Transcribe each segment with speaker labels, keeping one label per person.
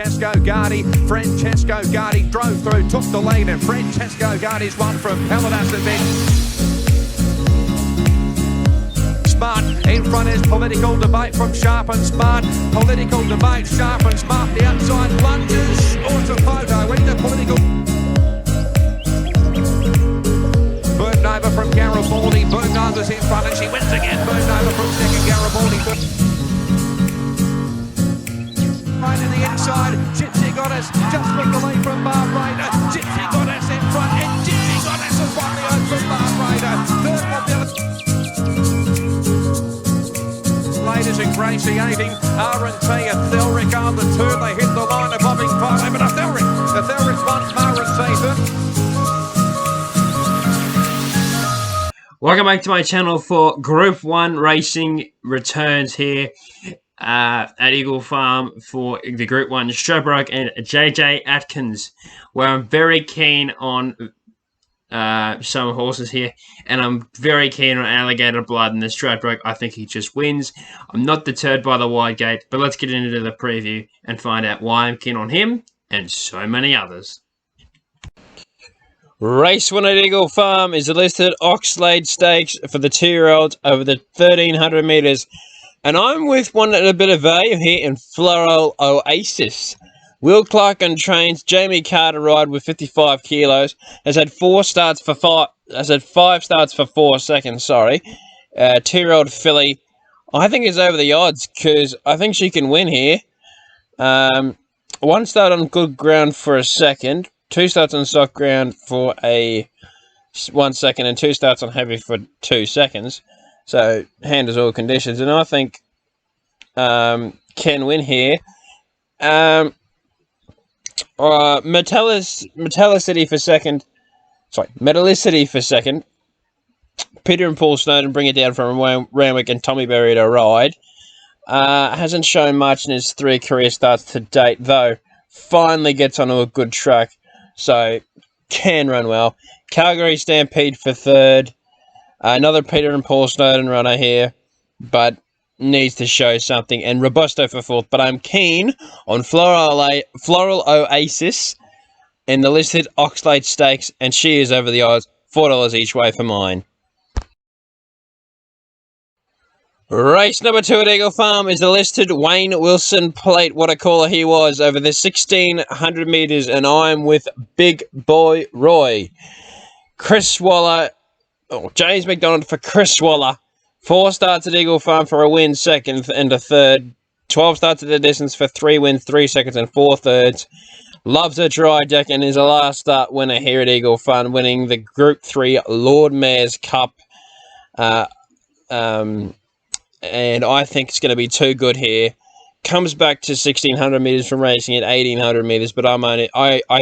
Speaker 1: Francesco Guardi drove through, took the lead, and Francesco Guardi's won from Paladas and then Smart. In front is Political Debate from Sharp and Smart. Political Debate, Sharp and Smart. The outside lunges. Awesome photo. Into Political. Burnova from Garibaldi. Burnova's in front and she wins again. Burnova from second. Garibaldi. Right in the inside, Gypsy Goddess just took the lead from Barb Raider. Gypsy Goddess in front, and Gypsy Goddess has won the oath from Barb Raider. Third mobility. Ladies ingratiating R&T and Thelrick are the two. They hit the line of bobbing photo, but the Thelrick's won R&T.
Speaker 2: Welcome back to my channel for Group 1 racing returns here. At Eagle Farm for the Group 1 Stradbroke and JJ Atkins, where I'm very keen on some horses here, and I'm very keen on Alligator Blood in the Stradbroke. I think he just wins. I'm not deterred by the wide gate, but let's get into the preview and find out why I'm keen on him and so many others. Race 1 at Eagle Farm is the listed Oxlade Stakes for the 2-year-olds over the 1,300 metres. And I'm with one at a bit of value here in Floral Oasis. Will Clark and trains Jamie Carter ride with 55 kilos. Has had 5 starts for 4 seconds. Sorry, 2-year-old filly. I think is over the odds because I think she can win here. 1 start on good ground for a second. 2 starts on soft ground for 1 second, and 2 starts on heavy for 2 seconds. So, handles all conditions, and I think can win here. Metallicity for second. Sorry, Metallicity for second. Peter and Paul Snowden bring it down from Ramwick and Tommy Berry to ride. Hasn't shown much in his 3 career starts to date, though. Finally gets onto a good track, so can run well. Calgary Stampede for third. Another Peter and Paul Snowden runner here, but needs to show something. And Robusto for 4th, but I'm keen on Floral Oasis in the listed Oxlade Stakes, and she is over the odds, $4 each way for mine. Race number 2 at Eagle Farm is the listed Wayne Wilson Plate, what a caller he was, over the 1,600 metres, and I'm with Big Boy Roy. Chris Waller. James McDonald for Chris Waller. 4 starts at Eagle Farm for a win, second and a third. 12 starts at the distance for 3 wins, 3 seconds and 4 thirds. Loves a dry deck and is a last start winner here at Eagle Farm, winning the Group 3 Lord Mayor's Cup. And I think it's going to be too good here. Comes back to 1,600 metres from racing at 1,800 metres, but I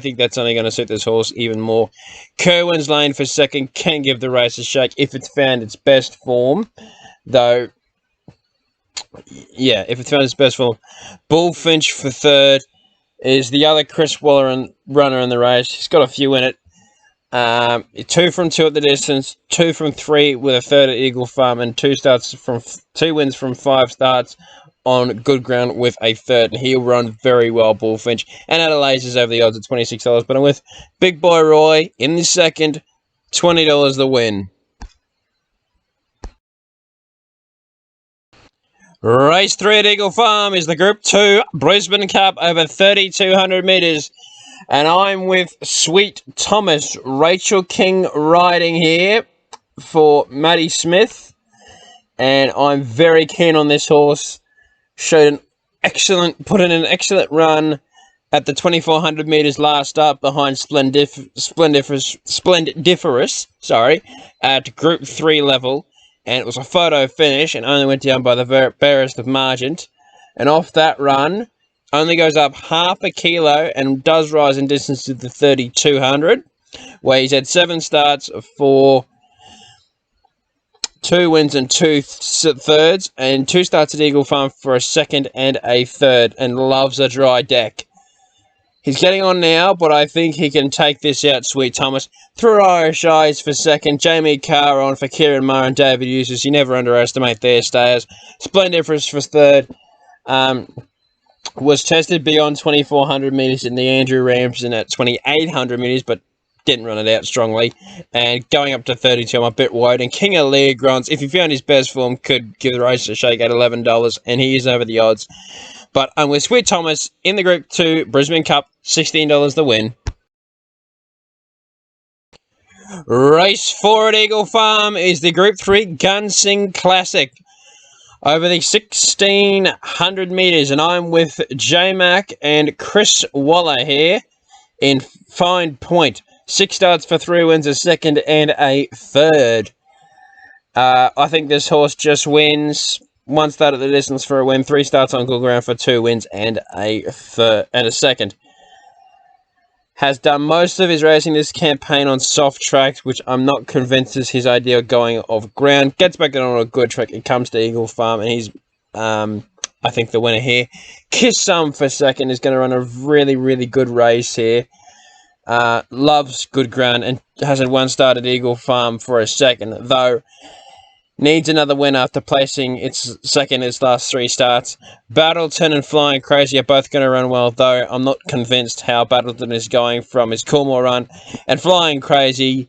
Speaker 2: think that's only going to suit this horse even more. Kerwin's Lane for second can give the race a shake if it's found its best form, though. Yeah, if it's found its best form. Bullfinch for third is the other Chris Waller runner in the race. He's got a few in it. 2 from 2 at the distance, 2 from 3 with a third at Eagle Farm, and 2 wins from 5 starts on good ground with a third, and he'll run very well, Bullfinch. And Adelaide's is over the odds at $26, but I'm with Big Boy Roy in the second, $20 the win. Race 3 at Eagle Farm is the Group 2 Brisbane Cup over 3,200 metres, and I'm with Sweet Thomas. Rachel King riding here for Maddie Smith, and I'm very keen on this horse. Put in an excellent run at the 2,400 metres last start behind Splendiferous, at Group 3 level, and it was a photo finish and only went down by the barest of margins. And off that run, only goes up half a kilo and does rise in distance to the 3,200, where he's had 7 starts for 2 wins and 2 thirds, and 2 starts at Eagle Farm for a second and a third, and loves a dry deck. He's getting on now, but I think he can take this out, Sweet Thomas. Through Irish Eyes for second, Jamie Carr on for Kieran Maher and David Eustace. You never underestimate their stayers. Splendiferous for third. was tested beyond 2,400 metres in the Andrew Ramsden at 2,800 metres, but didn't run it out strongly. And going up to 32, I'm a bit worried. And King of Lear Grants, if he found his best form, could give the race a shake at $11, and he is over the odds. But I'm with Sweet Thomas in the Group 2 Brisbane Cup, $16 the win. Race 4 at Eagle Farm is the Group 3 Gunsynd Classic over the 1,600 metres, and I'm with J-Mac and Chris Waller here in fine point. 6 starts for 3 wins, a second and a third. I think this horse just wins. 1 start at the distance for a win, 3 starts on good ground for 2 wins and a second. Has done most of his racing this campaign on soft tracks, which I'm not convinced is his ideal going off ground. Gets back on a good track. It comes to Eagle Farm, and he's, I think, the winner here. Kiss Some for second is going to run a really, really good race here. Loves good ground and hasn't 1 start at Eagle Farm for a second, though needs another win after placing its second in its last 3 starts. Battleton and Flying Crazy are both going to run well, though I'm not convinced how Battleton is going from his Coolmore run. And Flying Crazy,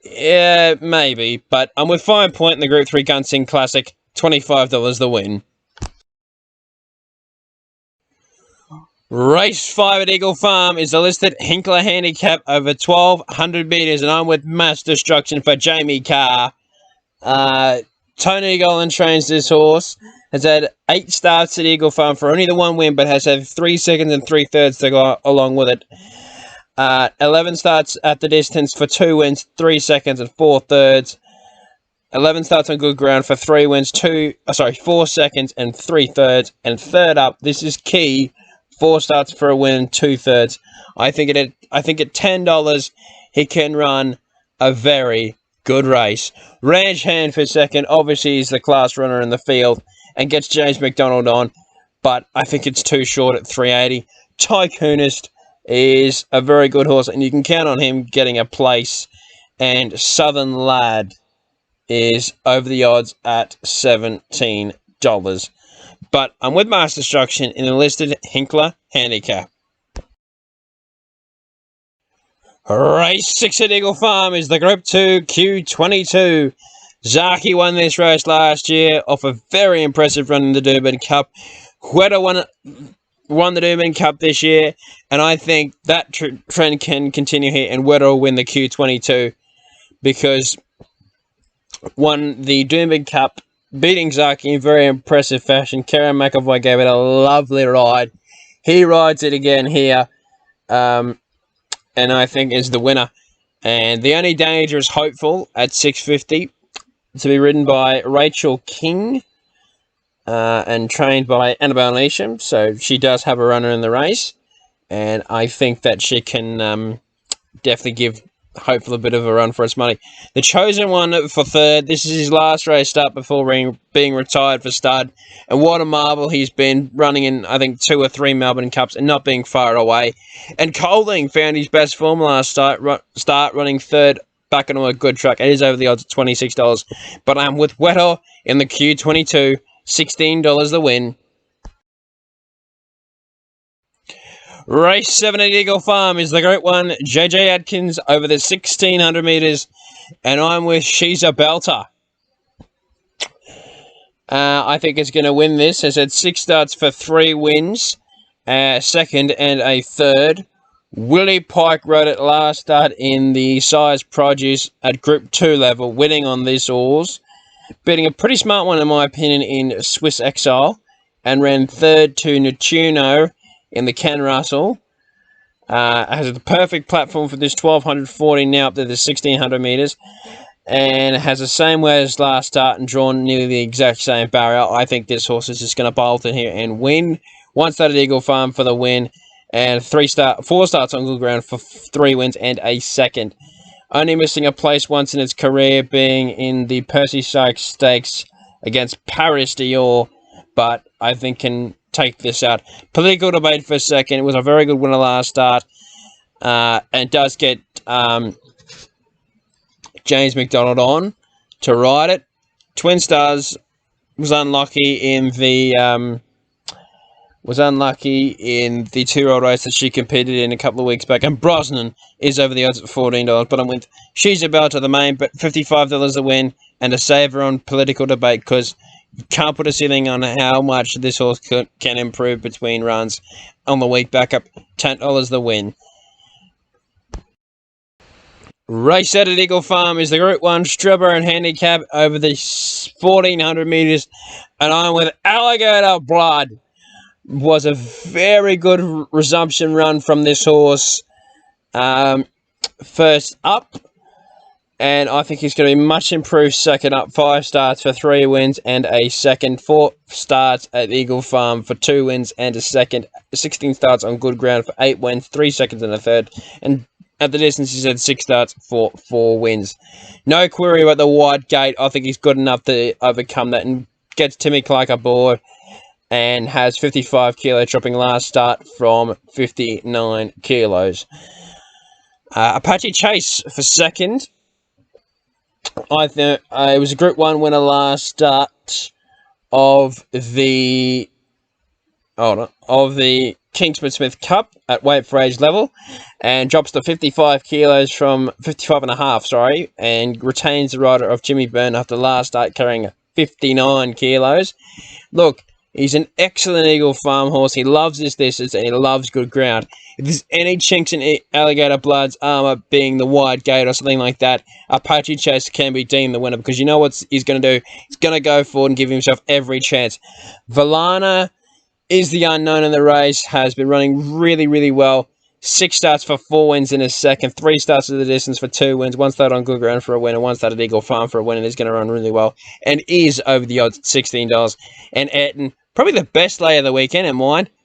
Speaker 2: yeah, maybe. But I'm with Fine Point in the Group 3 Gunsynd Classic, $25 the win. Race 5 at Eagle Farm is the listed Hinkler Handicap over 1,200 metres, and I'm with Mass Destruction for Jamie Carr. Tony Gollan trains this horse. Has had 8 starts at Eagle Farm for only the 1 win, but has had 3 seconds and 3 thirds to go along with it. 11 starts at the distance for 2 wins, 3 seconds and 4 thirds. 11 starts on good ground for 3 wins, 4 seconds and 3 thirds. And third up, this is key, 4 starts for a win, 2 thirds. I think at $10, he can run a very good race. Ranch Hand for second. Obviously, he's the class runner in the field and gets James McDonald on, but I think it's too short at 380. Tycoonist is a very good horse, and you can count on him getting a place. And Southern Lad is over the odds at $17. But I'm with Mass Destruction in the listed Hinkler Handicap. Race 6 at Eagle Farm is the Group 2 Q22. Zaki won this race last year off a very impressive run in the Doomben Cup. Hueta won the Doomben Cup this year, and I think that trend can continue here, and Hueta will win the Q22 because won the Doomben Cup, beating Zaki in very impressive fashion. Karen McAvoy gave it a lovely ride. He rides it again here. And I think is the winner. And the only danger is Hopeful at $6.50 to be ridden by Rachel King and trained by Annabelle Neesham. So she does have a runner in the race. And I think that she can definitely give Hopeful a bit of a run for its money. The Chosen One for third. This is his last race start before being retired for stud. And what a marvel he's been, running in, I think, 2 or 3 Melbourne Cups and not being far away. And Colding found his best form last start running third back onto a good track. It is over the odds at $26. But I'm with Wetter in the Q22, $16 the win. Race 7 at Eagle Farm is the Group 1 JJ Atkins over the 1,600 metres, and I'm with She's a Belter. I think it's going to win this. Has had 6 starts for 3 wins, second and a third. Willie Pike rode it last start in the size produce at Group 2 level, winning on this horse, beating a pretty smart one in my opinion in Swiss Exile, and ran third to Natuno in the Ken Russell. Has the perfect platform for this 1,240 now up to the 1,600 metres. And has the same way as last start and drawn nearly the exact same barrier. I think this horse is just going to bolt in here and win. 1 start at Eagle Farm for the win. And 4 starts on good ground for 3 wins and a second. Only missing a place once in its career, being in the Percy Sykes Stakes against Paris Dior. But I think can take this out. Political Debate for second. It was a very good winner last start. And does get James McDonald on to ride it. Twin Stars was unlucky in the was unlucky in the 2-year-old race that she competed in a couple of weeks back. And Brosnan is over the odds at $14. But I'm with She's About to the main, but $55 a win and a saver on political debate because you can't put a ceiling on how much this horse can improve between runs on the week back up. $10 the win. Race out at Eagle Farm is the Group 1 Stradbroke Handicap over the 1400 metres. And I'm with Alligator Blood. Was a very good resumption run from this horse first up. And I think he's going to be much improved second up. 5 starts for 3 wins and a second. 4 starts at Eagle Farm for 2 wins and a second. 16 starts on good ground for 8 wins, 3 seconds and a third. And at the distance, he's had 6 starts for 4 wins. No query about the wide gate. I think he's good enough to overcome that and gets Timmy Clark aboard. And has 55 kilo, dropping last start from 59 kilos. Apache Chase for second. I think it was a Group 1 winner last start of the Kingsman Smith Cup at weight for age level, and drops to 55 kilos from 55 and a half, and retains the rider of Jimmy Byrne after last start carrying 59 kilos. Look, he's an excellent Eagle Farm horse. He loves this distance and he loves good ground. If there's any chinks in Alligator Blood's armour, being the wide gate or something like that, Apache Chase can be deemed the winner, because you know what he's going to do? He's going to go forward and give himself every chance. Valana is the unknown in the race, has been running really, really well. 6 starts for 4 wins in a second, 3 starts at the distance for 2 wins, 1 start on good ground for a win, and 1 start at Eagle Farm for a win, and is going to run really well, and is over the odds at $16. And Ayrton, probably the best lay of the weekend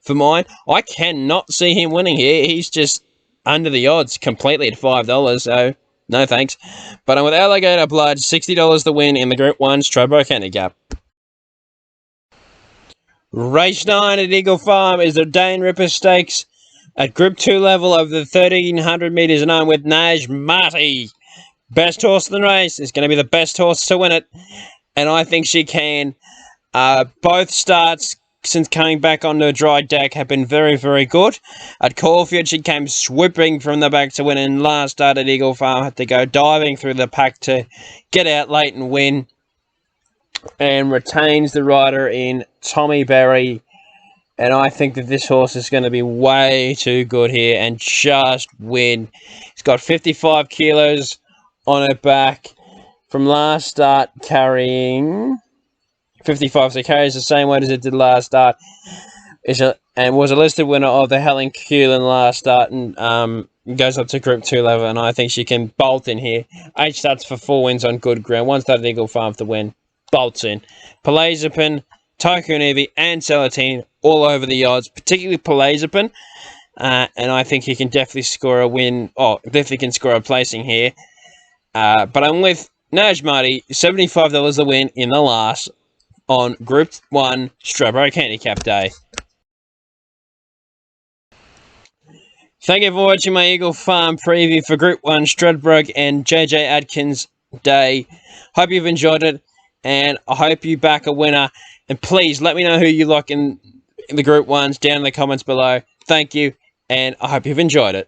Speaker 2: for mine. I cannot see him winning here. He's just under the odds completely at $5, so no thanks. But I'm with Alligator Blood, $60 the win in the Group 1 Stradbroke Handicap. Race 9 at Eagle Farm is the Dane Ripper Stakes at Group 2 level over the 1300 metres, and I'm with Naj Marty. Best horse in the race. Is going to be the best horse to win it, and I think she can. Both starts since coming back onto a dry deck have been very, very good. At Caulfield, she came swooping from the back to win, and last start at Eagle Farm had to go diving through the pack to get out late and win, and retains the rider in Tommy Berry. And I think that this horse is going to be way too good here and just win. It's got 55 kilos on her back from last start, carrying 55, so it carries the same weight as it did last start. And was a listed winner of the Helen Cullen last start, and goes up to Group 2 level, and I think she can bolt in here. 8 starts for 4 wins on good ground, 1 start at Eagle Farm to win. Bolts in. Palazepin, Tycoon Evie, and Celatine all over the odds, particularly Palazepin. And I think he can definitely score a win. Oh, definitely can score a placing here. But I'm with Naj Marty, $75 the win in the last on Group 1 Stradbroke Handicap Day. Thank you for watching my Eagle Farm preview for Group 1 Stradbroke and JJ Atkins Day. Hope you've enjoyed it, and I hope you back a winner. And please let me know who you like in the Group 1s down in the comments below. Thank you, and I hope you've enjoyed it.